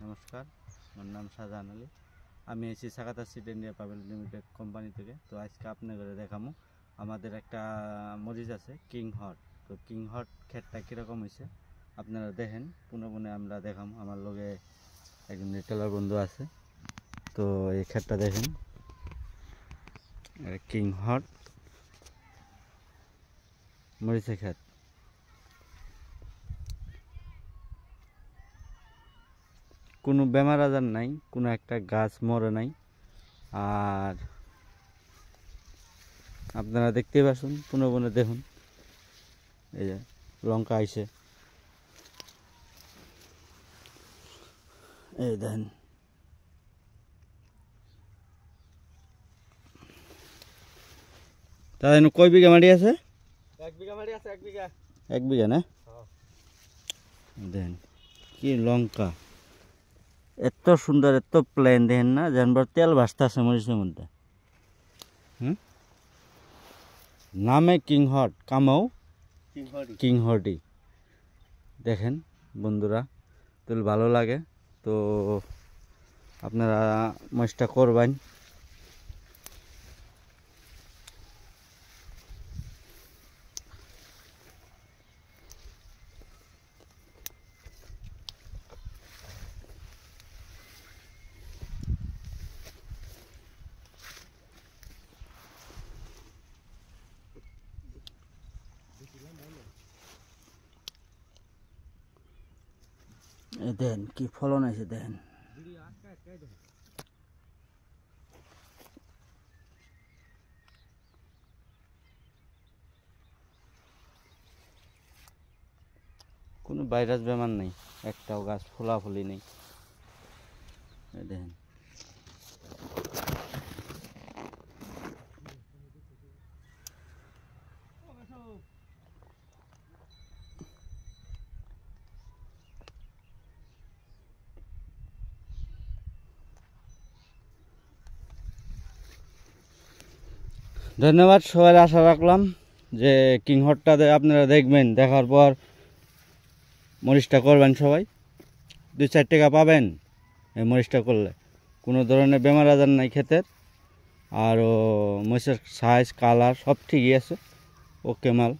নমস্কার, আমার নাম শাহজাহান আলী। আমি এসি Sakata seed India private limited company থেকে। তো আজকে আপনাদের দেখাবো আমাদের একটা মরিচ আছে কিং হট। তো কিং হট ক্ষেতটা কীরকম হয়েছে আপনারা দেখেন। পুনে আমরা দেখাবো। আমার লগে একজন রিটেলার বন্ধু আছে। তো এই ক্ষেতটা দেখেন, কিং হট মরিচের ক্ষেত। কোনো বেমার আজার নাই, কোনো একটা গাছ মরে নাই। আর আপনারা দেখতেই পাচ্ছেন, পুনে দেখুন, এই যে লঙ্কা আইছে, এই দেখেন। তাহলে কয় বিঘা মাটি আছে? 1 বিঘা মাটি আছে। 1 বিঘা। 1 বিঘা না? দেখেন কি লঙ্কা, এত সুন্দর, এত প্লেন দেখেন না, জানবার তেল ভাসতে আছে মরিচের মধ্যে। নামে কিং হট, কামাও কিং হটি। দেখেন বন্ধুরা, তো ভালো লাগে। তো আপনারা মরিচটা করবেন। দেন কি ফলন আছে দেখেন। কোনো ভাইরাস বেমার নেই, একটাও গাছ ফোলাফুলি নেই। দেখেন ধন্যবাদ। সবাই আশা রাখলাম যে কিং হটটা আপনারা দেখবেন, দেখার পর মরিচটা করবেন। সবাই 2-4 টাকা পাবেন এই মরিচটা করলে। কোনো ধরনের বেমার আজার নাই ক্ষেতের। আর মরিচের সাইজ কালার সব ঠিকই আছে, ওকে মাল।